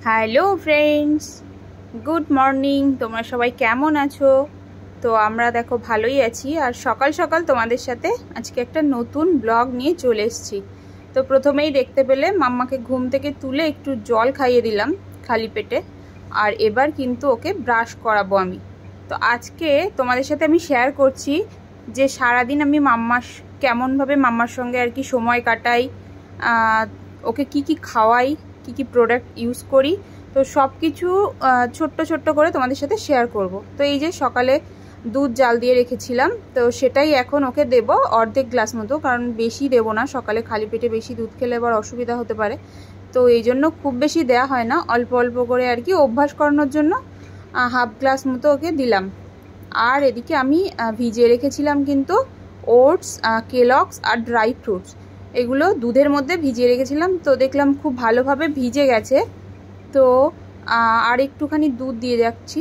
Hello friends, good morning. তোমরা সবাই কেমন আছো? তো আমরা দেখো ভালোই আছি। আর সকাল সকাল তোমাদের সাথে আজকে একটা নতুন ব্লগ নিয়ে চলে এসেছি। তো প্রথমেই দেখতে পেলে মাম্মাকে ঘুম থেকে তুলে একটু জল খাইয়ে দিলাম খালি পেটে। আর এবার কিন্তু ওকে ব্রাশ করাবো আমি। তো আজকে তোমাদের সাথে আমি শেয়ার করছি যে সারাদিন আমি কেমনভাবে মাম্মার সঙ্গে আর কি সময় কাটাই, ওকে কি খাওয়াই, কি প্রোডাক্ট ইউজ করি। তো সব কিছু ছোট্ট ছোট্ট করে তোমাদের সাথে শেয়ার করব। তো এই যে সকালে দুধ জাল দিয়ে রেখেছিলাম, তো সেটাই এখন ওকে দেব অর্ধেক গ্লাস মতো, কারণ বেশি দেব না। সকালে খালি পেটে বেশি দুধ খেলে আবার অসুবিধা হতে পারে, তো এই জন্য খুব বেশি দেয়া হয় না, অল্প অল্প করে আর কি অভ্যাস করানোর জন্য হাফ গ্লাস মতো ওকে দিলাম। আর এদিকে আমি ভিজিয়ে রেখেছিলাম কিন্তু ওটস, কেলগস আর ড্রাই ফ্রুটস, এগুলো দুধের মধ্যে ভিজিয়ে রেখেছিলাম। তো দেখলাম খুব ভালোভাবে ভিজে গেছে। তো আর একটুখানি দুধ দিয়ে যাচ্ছি।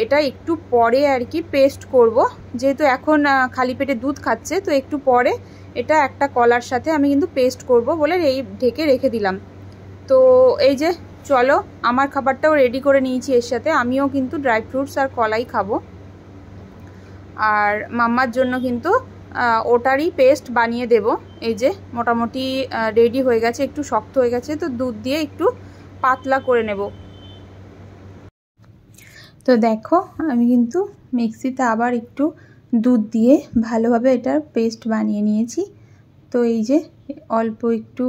এটা একটু পরে আর কি পেস্ট করব, যেহেতু এখন খালি পেটে দুধ খাচ্ছে, তো একটু পরে এটা একটা কলার সাথে আমি কিন্তু পেস্ট করব বলে এই ঢেকে রেখে দিলাম। তো এই যে চলো, আমার খাবারটাও রেডি করে নিয়েছি, এর সাথে আমিও কিন্তু ড্রাই ফ্রুটস আর কলাই খাবো। আর মাম্মার জন্য কিন্তু ওটারই পেস্ট বানিয়ে দেব। এই যে মোটামুটি রেডি হয়ে গেছে, একটু শক্ত হয়ে গেছে, তো দুধ দিয়ে একটু পাতলা করে নেব। তো দেখো আমি কিন্তু মিক্সিতে আবার একটু দুধ দিয়ে ভালোভাবে এটার পেস্ট বানিয়ে নিয়েছি। তো এই যে অল্প একটু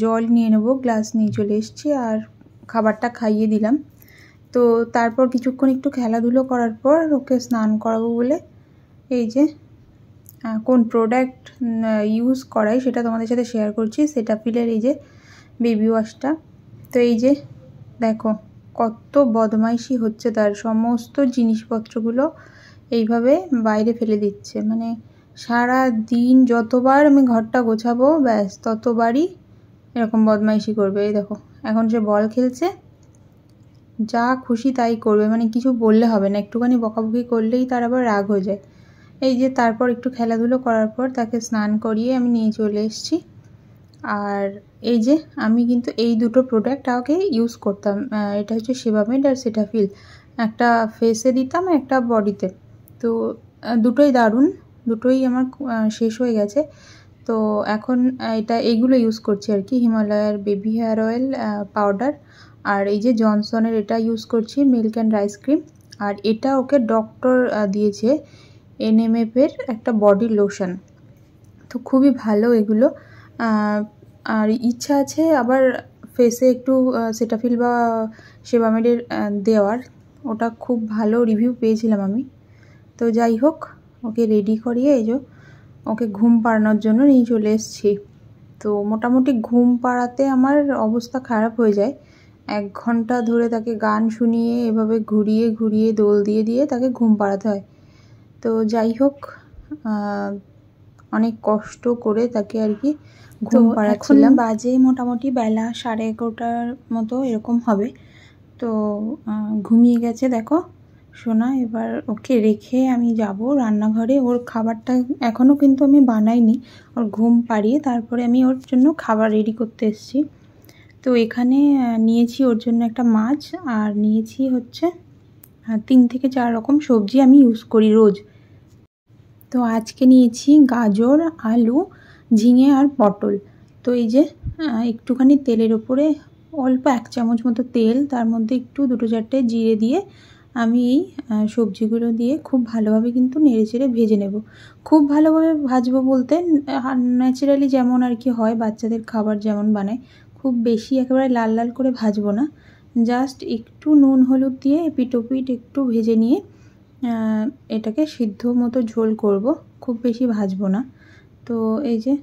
জল নিয়ে নেব, গ্লাস নিয়ে চলে এসেছি, আর খাবারটা খাইয়ে দিলাম। তো তারপর কিছুক্ষণ একটু খেলাধুলো করার পর ওকে স্নান করাবো বলে এই যে কোন প্রোডাক্ট ইউজ করাই সেটা তোমাদের সাথে শেয়ার করছি। সেটাফিলের এই যে বেবি ওয়াশটা। তো এই যে দেখো কত বদমাইশি হচ্ছে, তার সমস্ত জিনিসপত্রগুলো এইভাবে বাইরে ফেলে দিচ্ছে। মানে সারা দিন যতবার আমি ঘরটা গোছাবো ব্যাস ততবারই এরকম বদমাইশি করবে। এই দেখো এখন সে বল খেলছে, যা খুশি তাই করবে, মানে কিছু বললে হবে না, একটুখানি বকাবকি করলেই তার আবার রাগ হয়ে যায়। এই যে তারপর একটু খেলাধুলো করার পর তাকে স্নান করিয়ে আমি নিয়ে চলে এসেছি। আর এই যে আমি কিন্তু এই দুটো প্রোডাক্ট আগে ইউজ করতাম, এটা হচ্ছে সেবামেড আর সেটাফিল, একটা ফেসে দিতাম একটা বডিতে। তো দুটোই দারুণ, দুটোই আমার শেষ হয়ে গেছে। তো এখন এইগুলো ইউজ করছি আর কি, হিমালয়ার বেবি হেয়ার অয়েল পাউডার, আর এই যে জনসনের এটা ইউজ করছি মিল্ক অ্যান্ড রাইস ক্রিম। আর এটা ওকে ডক্টর দিয়েছে NMF এর একটা বডি লোশন, তো খুবই ভালো এগুলো। আর ইচ্ছা আছে আবার ফেসে একটু সেটাফিল বা সেবামেডের দেওয়ার, ওটা খুব ভালো রিভিউ পেয়েছিলাম আমি। তো যাই হোক, ওকে রেডি করিয়ে এই যে ওকে ঘুম পাড়ানোর জন্য নিয়ে চলে এসেছি। তো মোটামুটি ঘুম পাড়াতে আমার অবস্থা খারাপ হয়ে যায়। 1 ঘন্টা ধরে তাকে গান শুনিয়ে এভাবে ঘুরিয়ে ঘুরিয়ে দোল দিয়ে দিয়ে তাকে ঘুম পাড়াতে হয়। তো যাই হোক, অনেক কষ্ট করে তাকে আর কি ঘুম পাড়াচ্ছিলাম। বাজে মোটামুটি বেলা 11:30 মতো এরকম হবে। তো ঘুমিয়ে গেছে দেখো সোনা। এবার ওকে রেখে আমি যাব রান্নাঘরে। ওর খাবারটা এখনও কিন্তু আমি বানাইনি, ওর ঘুম পাড়িয়ে তারপরে আমি ওর জন্য খাবার রেডি করতে এসেছি। তো এখানে নিয়েছি ওর জন্য একটা মাছ, আর নিয়েছি হচ্ছে 3 থেকে 4 রকম সবজি আমি ইউজ করি রোজ। তো আজকে নিয়েছি গাজর, আলু, ঝিঙে আর পটল। তো এই যে একটুখানি তেলের ওপরে অল্প 1 চামচ মতো তেল, তার মধ্যে একটু 2-4টে জিরে দিয়ে আমি এই সবজিগুলো দিয়ে খুব ভালোভাবে কিন্তু নেড়েচেড়ে ভেজে নেব। খুব ভালোভাবে ভাজবো বলতে ন্যাচারালি যেমন আর কি হয়, বাচ্চাদের খাবার যেমন বানায়, খুব বেশি একেবারে লাল লাল করে ভাজবো না, জাস্ট একটু নুন হলুদ দিয়ে এপিট ওপিট একটু ভেজে নিয়ে এটাকে সিদ্ধ মতো ঝোল করব, খুব বেশি ভাজবো না। তো এই যে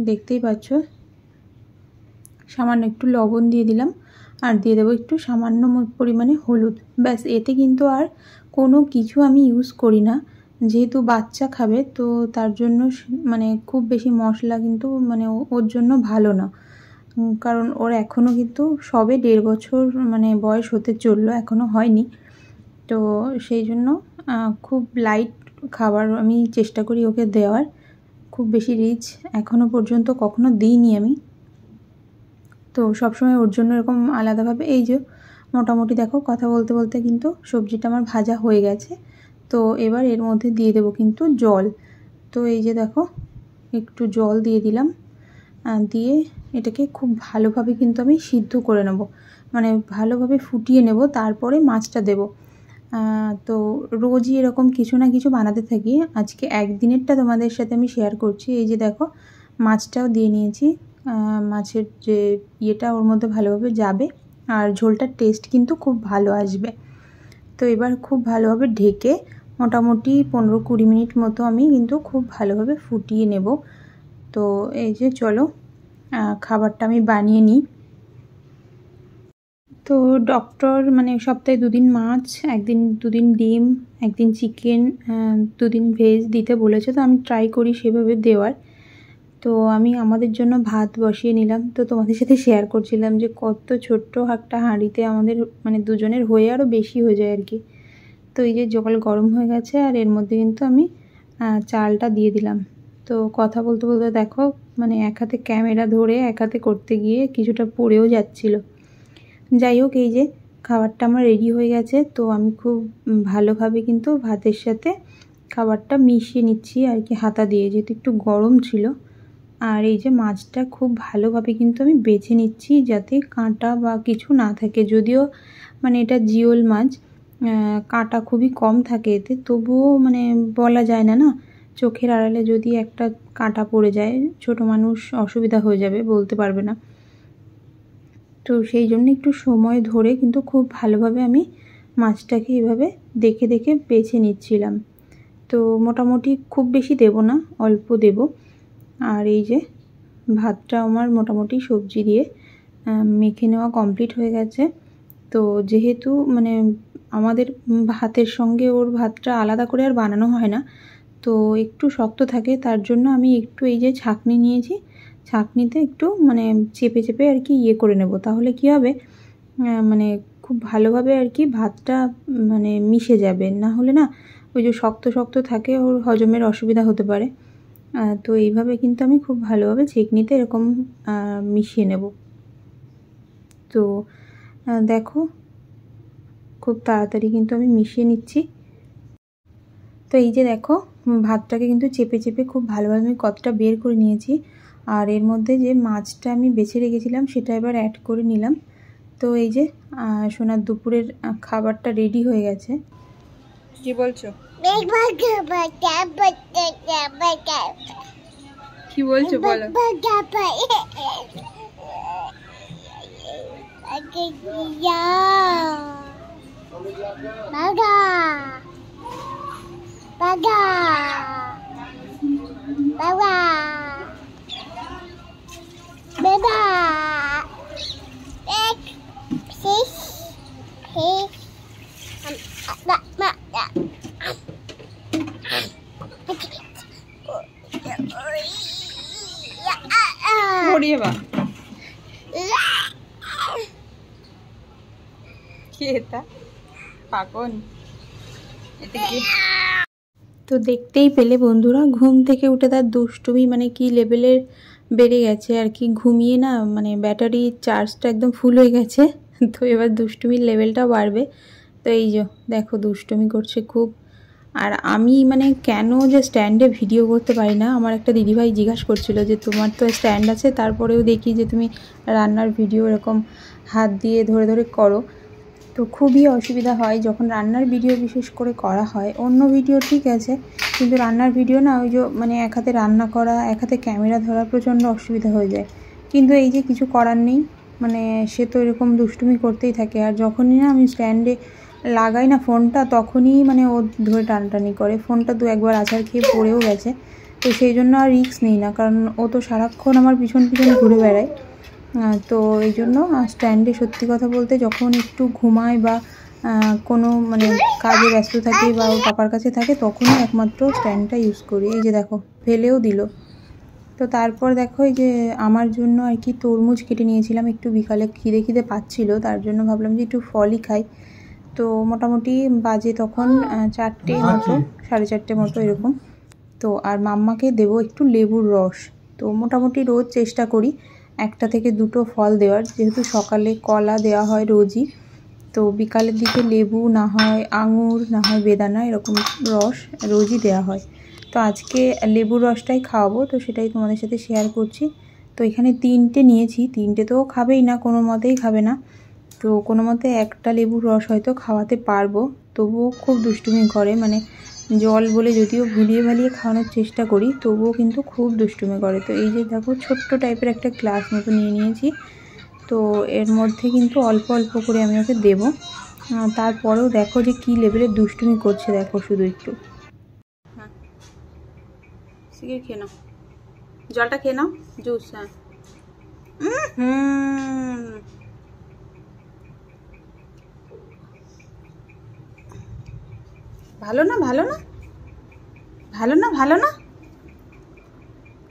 দেখতেই পাচ্ছ সামান্য একটু লবণ দিয়ে দিলাম, আর দিয়ে দেবো একটু সামান্য পরিমাণে হলুদ, ব্যাস। এতে কিন্তু আর কোনো কিছু আমি ইউজ করি না, যেহেতু বাচ্চা খাবে, তো তার জন্য মানে খুব বেশি মশলা কিন্তু মানে ওর জন্য ভালো না, কারণ ওর এখনও কিন্তু সবে 1.5 বছর মানে বয়স হতে চললো, এখনও হয়নি। তো সেই জন্য খুব লাইট খাবার আমি চেষ্টা করি ওকে দেওয়ার, খুব বেশি রিচ এখনও পর্যন্ত কখনো দিইনি আমি। তো সবসময় ওর জন্য এরকম আলাদাভাবে এই যে মোটামুটি দেখো কথা বলতে বলতে কিন্তু সবজিটা আমার ভাজা হয়ে গেছে। তো এবার এর মধ্যে দিয়ে দেবো কিন্তু জল। তো এই যে দেখো একটু জল দিয়ে দিলাম, দিয়ে এটাকে খুব ভালোভাবে কিন্তু আমি সিদ্ধ করে নেব, মানে ভালোভাবে ফুটিয়ে নেব, তারপরে মাছটা দেব। তো রোজই এরকম কিছু না কিছু বানাতে থাকি, আজকে একদিনেরটা তোমাদের সাথে আমি শেয়ার করছি। এই যে দেখো মাছটাও দিয়ে নিয়েছি, মাছের যে ইয়েটা ওর মধ্যে ভালোভাবে যাবে আর ঝোলটার টেস্ট কিন্তু খুব ভালো আসবে। তো এবার খুব ভালোভাবে ঢেকে মোটামুটি 15-20 মিনিট মতো আমি কিন্তু খুব ভালোভাবে ফুটিয়ে নেব। তো এই যে চলো খাবারটা আমি বানিয়ে নিই। তো ডক্টর মানে সপ্তাহে 2 দিন মাছ, 1 দিন 2 দিন ডিম, 1 দিন চিকেন, 2 দিন ভেজ দিতে বলেছে। তো আমি ট্রাই করি সেভাবে দেওয়ার। তো আমি আমাদের জন্য ভাত বসিয়ে নিলাম। তো তোমাদের সাথে শেয়ার করছিলাম যে কত ছোট্ট একটা হাঁড়িতে আমাদের মানে দুজনের হয়ে আরও বেশি হয়ে যায় আর কি। তো এই যে জল গরম হয়ে গেছে আর এর মধ্যে কিন্তু আমি চালটা দিয়ে দিলাম। তো কথা বলতে বলতে দেখো মানে এক হাতে ক্যামেরা ধরে এক হাতে করতে গিয়ে কিছুটা পড়েও যাচ্ছিল। যাই হোক এই যে খাবারটা আমার রেডি হয়ে গেছে। তো আমি খুব ভালোভাবে কিন্তু ভাতের সাথে খাবারটা মিশিয়ে নিচ্ছি আর কি হাতা দিয়ে, যেহেতু একটু গরম ছিল। আর এই যে মাছটা খুব ভালোভাবে কিন্তু আমি বেছে নিচ্ছি যাতে কাঁটা বা কিছু না থাকে, যদিও মানে এটা জিওল মাছ, কাঁটা খুবই কম থাকে এতে, তবুও মানে বলা যায় না, চোখের আড়ালে যদি একটা কাঁটা পড়ে যায় ছোট মানুষ অসুবিধা হয়ে যাবে, বলতে পারবে না। তো সেই জন্য একটু সময় ধরে কিন্তু খুব ভালোভাবে আমি মাছটাকে এইভাবে দেখে দেখে বেছে নিচ্ছিলাম। তো মোটামুটি খুব বেশি দেব না, অল্প দেব। আর এই যে ভাতটা আমার মোটামুটি সবজি দিয়ে মেখে নেওয়া কমপ্লিট হয়ে গেছে। তো যেহেতু মানে আমাদের ভাতের সঙ্গে ওর ভাতটা আলাদা করে আর বানানো হয় না, তো একটু শক্ত থাকে, তার জন্য আমি একটু এই যে ছাঁকনি নিয়েছি, ছাঁকনিতে একটু মানে চেপে চেপে আর কি ইয়ে করে নেব, তাহলে কি হবে মানে খুব ভালোভাবে আর কি ভাতটা মানে মিশে যাবে, না হলে না ওই যে শক্ত শক্ত থাকে ওর হজমের অসুবিধা হতে পারে। তো এইভাবে কিন্তু আমি খুব ভালোভাবে ছেঁকনিতে এরকম মিশিয়ে নেব। তো দেখো খুব তাড়াতাড়ি কিন্তু আমি মিশিয়ে নিচ্ছি। তো এই যে দেখো ভাতটাকে কিন্তু চেপে চেপে খুব ভালোভাবে আমি কতটা বের করে নিয়েছি। আর এর মধ্যে যে মাছটা আমি বেছে রেখেছিলাম সেটা এবার অ্যাড করে নিলাম। তো এই যে সোনার দুপুরের খাবারটা রেডি হয়ে গেছে। কি বলছো? কি বলছো বলো? তো দেখতেই পেলে বন্ধুরা ঘুম থেকে উঠে তার দুষ্টুমি মানে কি লেভেলের বেড়ে গেছে আর কি, ঘুমিয়ে না মানে ব্যাটারি চার্জটা একদম ফুল হয়ে গেছে। তো এবার দুষ্টুমির লেভেলটা বাড়বে। তো এই যে দেখো দুষ্টুমি করছে খুব। আর আমি মানে কেন যে স্ট্যান্ডে ভিডিও করতে পারি না, আমার একটা দিদিভাই জিজ্ঞাসা করছিল যে তোমার তো স্ট্যান্ড আছে তারপরেও দেখি যে তুমি রান্নার ভিডিও এরকম হাত দিয়ে ধরে ধরে করো। তো খুবই অসুবিধা হয় যখন রান্নার ভিডিও বিশেষ করে করা হয়। অন্য ভিডিও ঠিক আছে, কিন্তু রান্নার ভিডিও না ওই যে মানে এক হাতে রান্না করা এক হাতে ক্যামেরা ধরা প্রচণ্ড অসুবিধা হয়ে যায়। কিন্তু এই যে কিছু করার নেই, মানে সে তো এরকম দুষ্টুমি করতেই থাকে। আর যখনই না আমি স্ট্যান্ডে লাগাই না ফোনটা, তখনই মানে ও ধরে টানটানি করে। ফোনটা 2-1বার আছাড় খেয়ে পড়েও গেছে। তো সেই জন্য আর রিস্ক নিই না, কারণ ও তো সারাক্ষণ আমার পিছন পিছন ঘুরে বেড়ায়। তো এই জন্য স্ট্যান্ডে সত্যি কথা বলতে যখন একটু ঘুমায় বা কোনো মানে কাজে ব্যস্ত থাকে বা ওর পাপার কাছে থাকে তখনই একমাত্র স্ট্যান্ডটা ইউজ করি। এই যে দেখো ফেলেও দিল। তো তারপর দেখো এই যে আমার জন্য আর কি তরমুজ কেটে নিয়েছিলাম, একটু বিকালে খিদে পাচ্ছিল, তার জন্য ভাবলাম যে একটু ফলই খাই। তো মোটামুটি বাজে তখন 4টে মতো 4:30 মতো এরকম। তো আর মাম্মাকে দেবো একটু লেবুর রস। তো মোটামুটি রোজ চেষ্টা করি একটা থেকে দুটো ফল দেওয়ার, যেহেতু সকালে কলা দেওয়া হয় রোজই, তো বিকালের দিকে লেবু না হয় আঙুর না হয় বেদানা এরকম রস রোজই দেওয়া হয়। তো আজকে লেবুর রসটাই খাওয়াবো, তো সেটাই তোমাদের সাথে শেয়ার করছি। তো এখানে 3টে নিয়েছি, 3টে তো খাবেই না, কোনো মতেই খাবে না। তো কোনো মতে একটা লেবুর রস হয়তো খাওয়াতে পারবো, তবুও খুব দুষ্টুমি করে, মানে জল বলে যদিও ভুলিয়ে ভালিয়ে খাওয়ানোর চেষ্টা করি তবুও কিন্তু খুব দুষ্টুমি করে। তো এই যে দেখো ছোট্ট টাইপের একটা গ্লাস মতো নিয়ে নিয়েছি, তো এর মধ্যে কিন্তু অল্প অল্প করে আমি ওকে দেবো। তারপরেও দেখো যে কী লেভেলের দুষ্টুমি করছে, দেখো শুধু একটু। হ্যাঁ সিগারেট খেয়ে নাও, জলটা খেয়ে নাও, জুস। হ্যাঁ ভালো না ভালো না ভালো না ভালো না,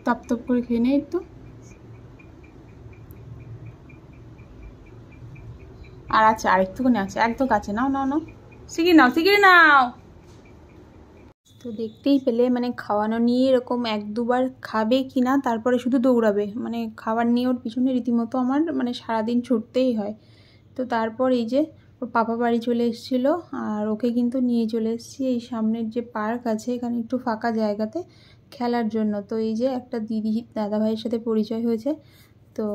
টপ টপ করে খেয়ে নেই একটু। আর আছে আরেকটুখানি আছে, একদম কাছে। নাও নাও নাও, সিগি নাও সিগি নাও। তো দেখতেই পেলে মানে খাওয়ানো নিয়ে এরকম 1-2বার খাবে কি না, তারপরে শুধু দৌড়াবে, মানে খাবার নিয়ে ওর পিছনে রীতিমতো আমার মানে সারাদিন ছুটতেই হয়। তো তারপর এই যে ওর পাপা বাড়ি চলে এসেছিলো, আর ওকে কিন্তু নিয়ে চলে এসেছি এই সামনের যে পার্ক আছে এখানে একটু ফাঁকা জায়গাতে খেলার জন্য। তো এই যে একটা দিদি দাদাভাইয়ের সাথে পরিচয় হয়েছে, তো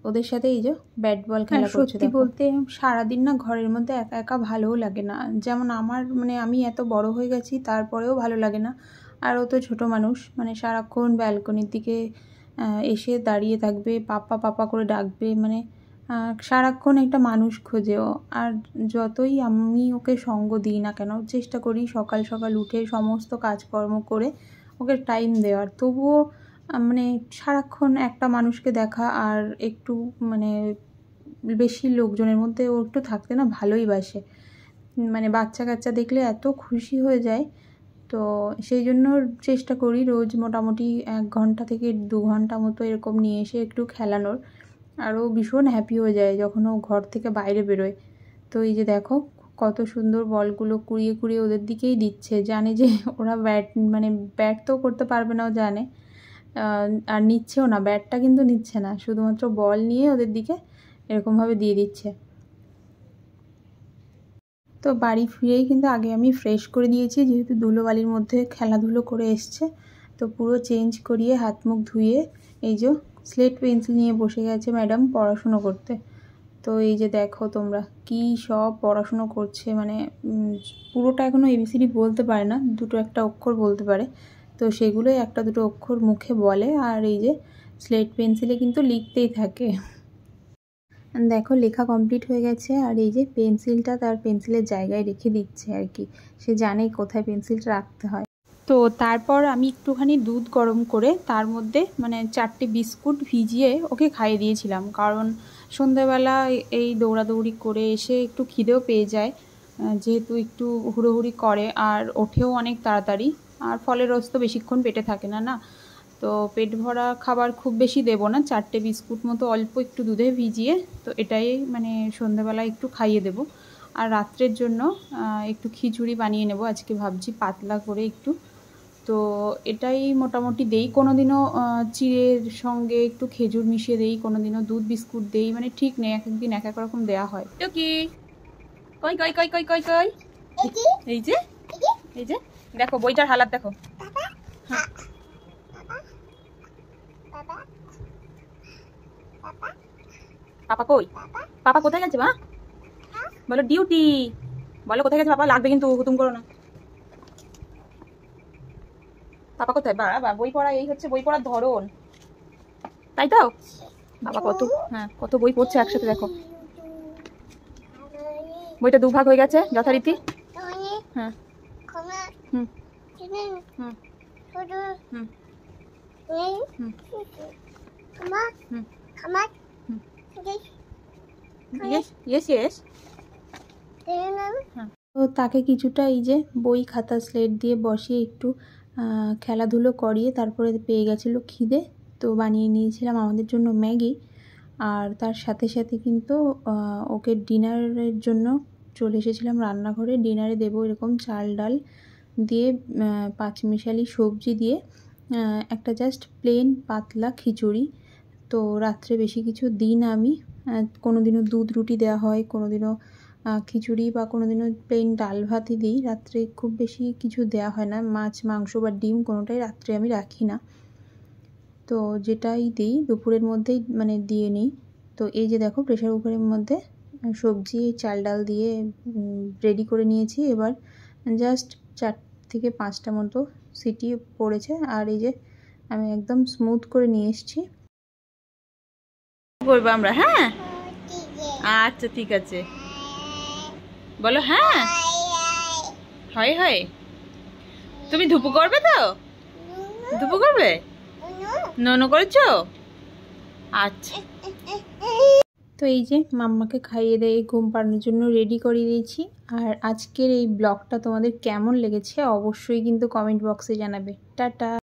ওদের সাথে এই যে ব্যাট বল খেলা করছে। সত্যি বলতে সারাদিন না ঘরের মধ্যে একা একা ভালোও লাগে না, যেমন আমার মানে আমি এত বড় হয়ে গেছি তারপরেও ভালো লাগে না। আর ও তো ছোটো মানুষ, মানে সারাক্ষণ ব্যালকনির দিকে এসে দাঁড়িয়ে থাকবে, পাপা পাপা করে ডাকবে, মানে সারাক্ষণ একটা মানুষ খোঁজে ও। আর যতই আমি ওকে সঙ্গ দিই না কেন, চেষ্টা করি সকাল সকাল উঠে সমস্ত কাজকর্ম করে ওকে টাইম দেওয়ার, তবুও মানে সারাক্ষণ একটা মানুষকে দেখা আর একটু মানে বেশি লোকজনের মধ্যে ও একটু থাকতে না ভালোই বাসে, মানে বাচ্চা কাচ্চা দেখলে এত খুশি হয়ে যায়। তো সেই জন্য চেষ্টা করি রোজ মোটামুটি 1 ঘন্টা থেকে 2 ঘন্টা মতো এরকম নিয়ে এসে একটু খেলানোর, আর ও ভীষণ হ্যাপি হয়ে যায় যখন ও ঘর থেকে বাইরে বেরোয়। তো এই যে দেখো কত সুন্দর বলগুলো কুড়িয়ে কুড়িয়ে ওদের দিকেই দিচ্ছে, জানে যে ওরা ব্যাট তো করতে পারবে না, ও জানে। আর নিচ্ছেও না, ব্যাটটা কিন্তু নিচ্ছে না, শুধুমাত্র বল নিয়ে ওদের দিকে এরকমভাবে দিয়ে দিচ্ছে। তো বাড়ি ফিরেই কিন্তু আগে আমি ফ্রেশ করে দিয়েছি, যেহেতু ধুলোবালির মধ্যে খেলাধুলো করে এসছে, তো পুরো চেঞ্জ করিয়ে হাত মুখ ধুয়ে এই যে স্লেট পেন্সিল নিয়ে বসে গেছে ম্যাডাম পড়াশুনো করতে। তো এই যে দেখো তোমরা কি সব পড়াশুনো করছে, মানে পুরোটা এখনও এবিসিডি বলতে পারে না, দুটো একটা অক্ষর বলতে পারে, তো সেগুলোই একটা দুটো অক্ষর মুখে বলে, আর এই যে স্লেট পেন্সিলে কিন্তু লিখতেই থাকে। দেখো লেখা কমপ্লিট হয়ে গেছে, আর এই যে পেন্সিলটা তার পেন্সিলের জায়গায় রেখে দিচ্ছে আর কি, সে জানে কোথায় পেন্সিলটা রাখতে হয়। তো তারপর আমি একটুখানি দুধ গরম করে তার মধ্যে মানে 4টে বিস্কুট ভিজিয়ে ওকে খাইয়ে দিয়েছিলাম, কারণ সন্ধ্যাবেলা এই দৌড়াদৌড়ি করে এসে একটু খিদেও পেয়ে যায়, যেহেতু একটু হুড়োহুড়ি করে আর ওঠেও অনেক তাড়াতাড়ি, আর ফলের রস তো বেশিক্ষণ পেটে থাকে না না, তো পেট ভরা খাবার খুব বেশি দেবো না, 4টে বিস্কুট মতো অল্প একটু দুধে ভিজিয়ে, তো এটাই মানে সন্ধ্যাবেলা একটু খাইয়ে দেবো। আর রাত্রের জন্য একটু খিচুড়ি বানিয়ে নেব আজকে, ভাবছি পাতলা করে একটু, তো এটাই মোটামুটি দেই। কোনো দিনও চিড়ের সঙ্গে একটু খেজুর মিশিয়ে দেই, কোনো দিনও দুধ বিস্কুট দেই, মানে ঠিক নেই, এক একদিন এক এক রকম দেওয়া হয়। তো কি কই কই কই কই কই কই এই যে এই যে দেখো বইটার হালাত দেখো। হ্যাঁ পাপা কই, পাপা কোথায় গেছে? মা বলো ডিউটি, বলো কোথায় গেছে পাপা, লাগবে কিন্তু হুতুম করো না। পাপা কোথায়? বাবা বই পড়া, এই হচ্ছে বই পড়ার ধরন, তাই তো? বাবা কত হ্যাঁ কত বই পড়ছে একসাথে, দেখো বইটা দুভাগ হয়ে গেছে যথারীতি। হ্যাঁ হুম হুম হুম তো তাকে কিছুটা এই যে বই খাতা স্লেট দিয়ে বসিয়ে একটু খেলাধুলো করিয়ে তারপরে পেয়ে গেছিলো খিদে, তো বানিয়ে নিয়েছিলাম আমাদের জন্য ম্যাগি, আর তার সাথে সাথে কিন্তু ওকে ডিনারের জন্য চলে এসেছিলাম রান্নাঘরে। ডিনারে দেবো এরকম চাল ডাল দিয়ে পাঁচমিশালি সবজি দিয়ে একটা জাস্ট প্লেন পাতলা খিচুড়ি, তো রাত্রে বেশি কিছু দিই না আমি। কোনো দিনও দুধ রুটি দেওয়া হয়, কোনো দিনও খিচুড়ি বা কোনো দিনও প্লেন ডাল ভাতই দিই। রাত্রে খুব বেশি কিছু দেওয়া হয় না, মাছ মাংস বা ডিম কোনোটাই রাত্রে আমি রাখি না। তো যেটাই দিই দুপুরের মধ্যেই মানে দিয়ে নিই। তো এই যে দেখো প্রেশার কুকারের মধ্যে সবজি চাল ডাল দিয়ে রেডি করে নিয়েছি। এবার জাস্ট 4 থেকে 5টা মতো সিটি পড়েছে। আর এই যে আমি একদম স্মুথ করে নিয়ে এসেছি। করবো আমরা, হ্যাঁ আচ্ছা ঠিক আছে, বলো হ্যাঁ। হয় হয়, তুমি ধুপু করবে তো? ধুপু করবে? ননো করেছো? আচ্ছা। তো এই যে মাম্মাকে খাইয়ে দিয়ে ঘুম পাড়ানোর জন্য রেডি করে দিয়েছি। আর আজকের এই ব্লগটা তোমাদের কেমন লেগেছে অবশ্যই কিন্তু কমেন্ট বক্সে জানাবে। টাটা।